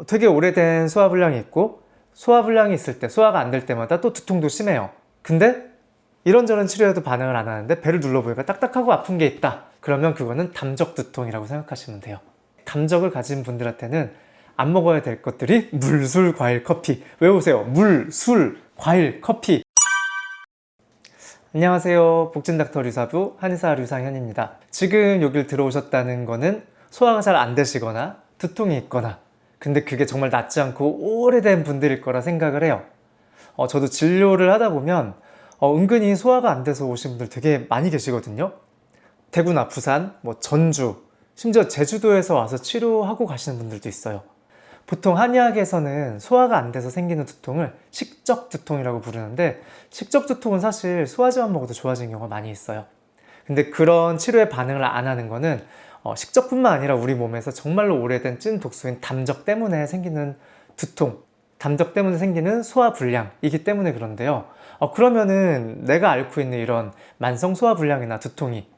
되게 오래된 소화불량이 있고 소화불량이 있을 때 소화가 안 될 때마다 또 두통도 심해요. 근데 이런저런 치료해도 반응을 안 하는데 배를 눌러보니까 딱딱하고 아픈 게 있다. 그러면 그거는 담적 두통이라고 생각하시면 돼요. 담적을 가진 분들한테는 안 먹어야 될 것들이 물, 술, 과일, 커피. 외우세요. 물, 술, 과일, 커피. 안녕하세요. 복진닥터 류사부 한의사 류상현입니다. 지금 여길 들어오셨다는 거는 소화가 잘 안 되시거나 두통이 있거나 근데 그게 정말 낫지 않고 오래된 분들일 거라 생각을 해요. 저도 진료를 하다 보면 은근히 소화가 안 돼서 오신 분들 되게 많이 계시거든요. 대구나 부산, 전주, 심지어 제주도에서 와서 치료하고 가시는 분들도 있어요. 보통 한의학에서는 소화가 안 돼서 생기는 두통을 식적 두통이라고 부르는데 식적 두통은 사실 소화제만 먹어도 좋아지는 경우가 많이 있어요. 근데 그런 치료에 반응을 안 하는 거는 식적뿐만 아니라 우리 몸에서 정말로 오래된 찐 독소인 담적 때문에 생기는 두통, 담적 때문에 생기는 소화불량이기 때문에 그런데요. 그러면은 내가 앓고 있는 이런 만성 소화불량이나 두통이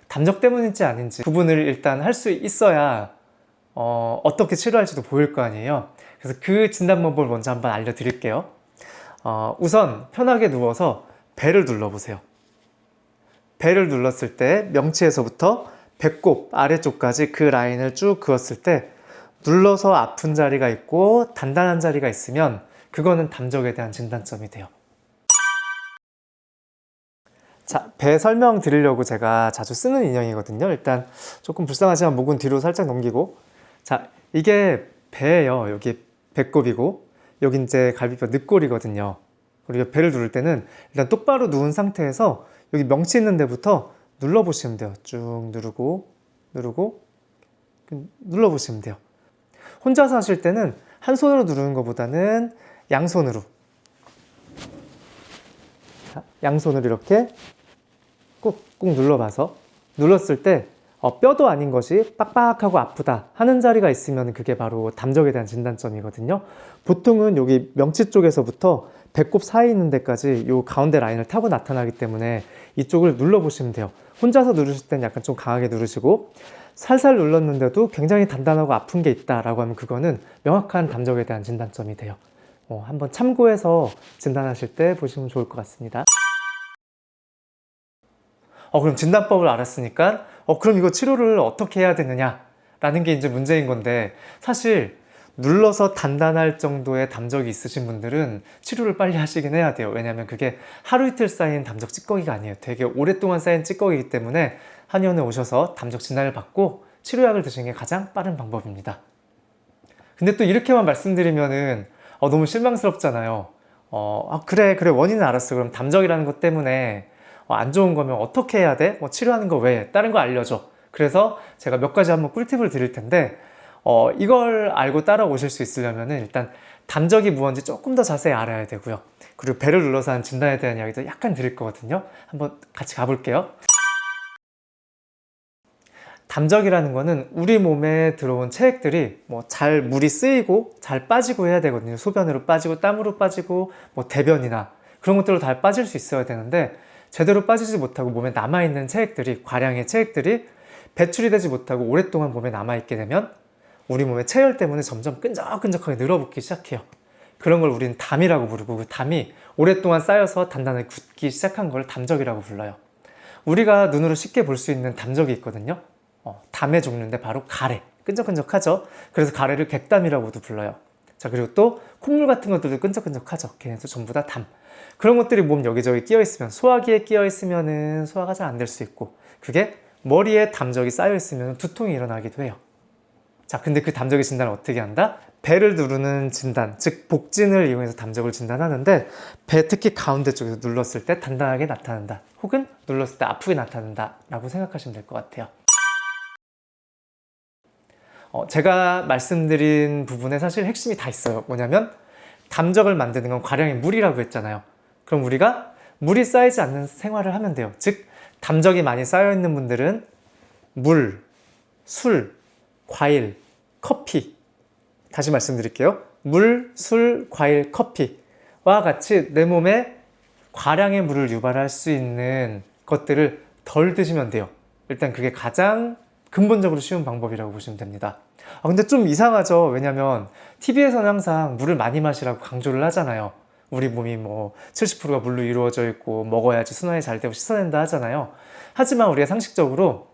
담적 때문인지 아닌지 구분을 일단 할 수 있어야 어떻게 치료할지도 보일 거 아니에요. 그래서 그 진단 방법을 먼저 한번 알려드릴게요. 우선 편하게 누워서 배를 눌러보세요. 배를 눌렀을 때 명치에서부터 배꼽 아래쪽까지 그 라인을 쭉 그었을 때 눌러서 아픈 자리가 있고 단단한 자리가 있으면 그거는 담적에 대한 진단점이 돼요. 자, 배 설명 드리려고 제가 자주 쓰는 인형이거든요. 일단 조금 불쌍하지만 목은 뒤로 살짝 넘기고, 자, 이게 배예요. 여기 배꼽이고 여기 이제 갈비뼈 늑골이거든요. 우리가 배를 누를 때는 일단 똑바로 누운 상태에서 여기 명치 있는 데부터 눌러보시면 돼요. 쭉 누르고 누르고 눌러보시면 돼요. 혼자서 하실 때는 한 손으로 누르는 것보다는 양손으로, 양손으로 이렇게 꾹꾹 눌러봐서 눌렀을 때 뼈도 아닌 것이 빡빡하고 아프다 하는 자리가 있으면 그게 바로 담적에 대한 진단점이거든요. 보통은 여기 명치 쪽에서부터 배꼽 사이 있는 데까지 이 가운데 라인을 타고 나타나기 때문에 이쪽을 눌러보시면 돼요. 혼자서 누르실 때는 약간 좀 강하게 누르시고 살살 눌렀는데도 굉장히 단단하고 아픈 게 있다라고 하면 그거는 명확한 담적에 대한 진단점이 돼요. 한번 참고해서 진단하실 때 보시면 좋을 것 같습니다. 그럼 진단법을 알았으니까 그럼 이거 치료를 어떻게 해야 되느냐라는 게 이제 문제인 건데, 사실 눌러서 단단할 정도의 담적이 있으신 분들은 치료를 빨리 하시긴 해야 돼요. 왜냐하면 그게 하루 이틀 쌓인 담적 찌꺼기가 아니에요. 되게 오랫동안 쌓인 찌꺼기이기 때문에 한의원에 오셔서 담적 진단을 받고 치료약을 드시는 게 가장 빠른 방법입니다. 근데 또 이렇게만 말씀드리면은 너무 실망스럽잖아요. 그래 원인은 알았어. 그럼 담적이라는 것 때문에 안 좋은 거면 어떻게 해야 돼? 치료하는 거 왜? 다른 거 알려줘. 그래서 제가 몇 가지 한번 꿀팁을 드릴 텐데 이걸 알고 따라오실 수 있으려면 일단 담적이 무언지 조금 더 자세히 알아야 되고요. 그리고 배를 눌러서 하는 진단에 대한 이야기도 약간 드릴 거거든요. 한번 같이 가볼게요. 담적이라는 거는 우리 몸에 들어온 체액들이 잘 물이 쓰이고 잘 빠지고 해야 되거든요. 소변으로 빠지고 땀으로 빠지고 대변이나 그런 것들로 다 빠질 수 있어야 되는데 제대로 빠지지 못하고 몸에 남아있는 체액들이, 과량의 체액들이 배출이 되지 못하고 오랫동안 몸에 남아있게 되면 우리 몸의 체열 때문에 점점 끈적끈적하게 늘어붙기 시작해요. 그런 걸 우리는 담이라고 부르고, 그 담이 오랫동안 쌓여서 단단하게 굳기 시작한 걸 담적이라고 불러요. 우리가 눈으로 쉽게 볼 수 있는 담적이 있거든요. 담의 종류인데 바로 가래, 끈적끈적하죠. 그래서 가래를 객담이라고도 불러요. 자, 그리고 또 콧물 같은 것들도 끈적끈적하죠. 걔네도 전부 다 담. 그런 것들이 몸 여기저기 끼어 있으면, 소화기에 끼어 있으면은 소화가 잘 안 될 수 있고, 그게 머리에 담적이 쌓여 있으면 두통이 일어나기도 해요. 자, 근데 그 담적의 진단을 어떻게 한다? 배를 누르는 진단, 즉 복진을 이용해서 담적을 진단하는데, 배 특히 가운데 쪽에서 눌렀을 때 단단하게 나타난다, 혹은 눌렀을 때 아프게 나타난다 라고 생각하시면 될 것 같아요. 제가 말씀드린 부분에 사실 핵심이 다 있어요. 뭐냐면 담적을 만드는 건 과량의 물이라고 했잖아요. 그럼 우리가 물이 쌓이지 않는 생활을 하면 돼요. 즉 담적이 많이 쌓여 있는 분들은 물, 술, 과일, 커피, 다시 말씀드릴게요. 물, 술, 과일, 커피와 같이 내 몸에 과량의 물을 유발할 수 있는 것들을 덜 드시면 돼요. 일단 그게 가장 근본적으로 쉬운 방법이라고 보시면 됩니다. 근데 좀 이상하죠? 왜냐면 TV에서는 항상 물을 많이 마시라고 강조를 하잖아요. 우리 몸이 뭐 70%가 물로 이루어져 있고 먹어야지 순환이 잘 되고 씻어낸다 하잖아요. 하지만 우리가 상식적으로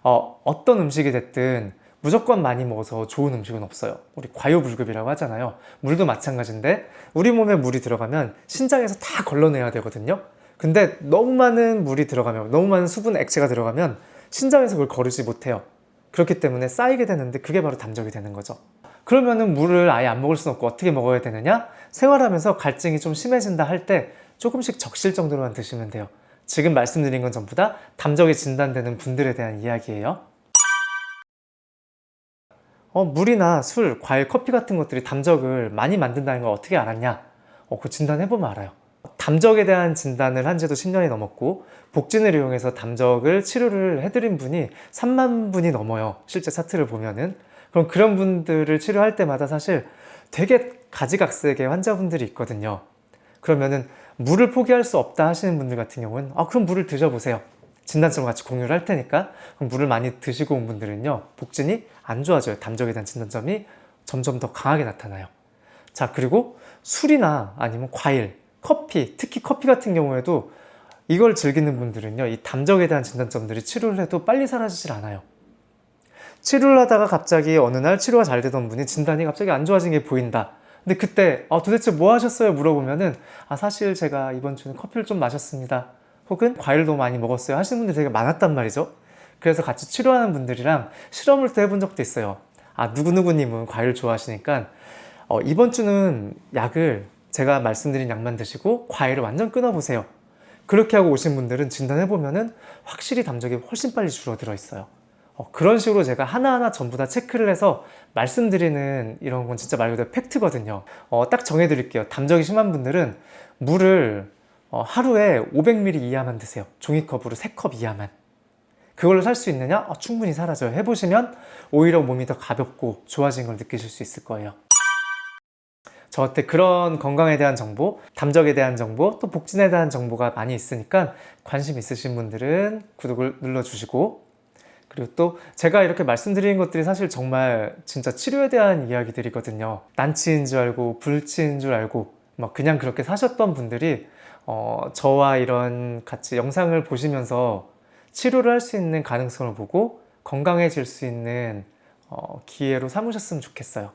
어떤 음식이 됐든 무조건 많이 먹어서 좋은 음식은 없어요. 우리 과유불급이라고 하잖아요. 물도 마찬가지인데 우리 몸에 물이 들어가면 신장에서 다 걸러내야 되거든요. 근데 너무 많은 물이 들어가면, 너무 많은 수분 액체가 들어가면 신장에서 그걸 거르지 못해요. 그렇기 때문에 쌓이게 되는데 그게 바로 담적이 되는 거죠. 그러면은 물을 아예 안 먹을 수는 없고 어떻게 먹어야 되느냐? 생활하면서 갈증이 좀 심해진다 할 때 조금씩 적실 정도로만 드시면 돼요. 지금 말씀드린 건 전부 다 담적이 진단되는 분들에 대한 이야기예요. 물이나 술, 과일, 커피 같은 것들이 담적을 많이 만든다는 걸 어떻게 알았냐? 그 진단해보면 알아요. 담적에 대한 진단을 한 지도 10년이 넘었고 복진을 이용해서 담적을 치료를 해드린 분이 3만 분이 넘어요. 실제 차트를 보면은. 그럼 그런 분들을 치료할 때마다 사실 되게 가지각색의 환자분들이 있거든요. 그러면은 물을 포기할 수 없다 하시는 분들 같은 경우는 그럼 물을 드셔보세요. 진단점을 같이 공유를 할 테니까. 그럼 물을 많이 드시고 온 분들은요, 복진이 안 좋아져요. 담적에 대한 진단점이 점점 더 강하게 나타나요. 자, 그리고 술이나 아니면 과일, 커피, 특히 커피 같은 경우에도 이걸 즐기는 분들은요, 이 담적에 대한 진단점들이 치료를 해도 빨리 사라지질 않아요. 치료를 하다가 갑자기 어느 날 치료가 잘 되던 분이 진단이 갑자기 안 좋아진 게 보인다. 근데 그때 도대체 뭐 하셨어요? 물어보면은 사실 제가 이번 주는 커피를 좀 마셨습니다. 혹은 과일도 많이 먹었어요 하시는 분들이 되게 많았단 말이죠. 그래서 같이 치료하는 분들이랑 실험을 또 해본 적도 있어요. 누구누구님은 과일을 좋아하시니까 이번 주는 약을 제가 말씀드린 약만 드시고 과일을 완전 끊어보세요. 그렇게 하고 오신 분들은 진단해보면은 확실히 담적이 훨씬 빨리 줄어들어 있어요. 그런 식으로 제가 하나하나 전부 다 체크를 해서 말씀드리는 이런 건 진짜 말 그대로 팩트거든요. 딱 정해드릴게요. 담적이 심한 분들은 물을 하루에 500ml 이하만 드세요. 종이컵으로 3컵 이하만. 그걸로 살 수 있느냐? 충분히 사라져요. 해보시면 오히려 몸이 더 가볍고 좋아진 걸 느끼실 수 있을 거예요. 저한테 그런 건강에 대한 정보, 담적에 대한 정보, 또 복진에 대한 정보가 많이 있으니까 관심 있으신 분들은 구독을 눌러주시고, 그리고 또 제가 이렇게 말씀드리는 것들이 사실 정말 진짜 치료에 대한 이야기들이거든요. 난치인 줄 알고 불치인 줄 알고 막 그냥 그렇게 사셨던 분들이 저와 이런 같이 영상을 보시면서 치료를 할 수 있는 가능성을 보고 건강해질 수 있는 기회로 삼으셨으면 좋겠어요.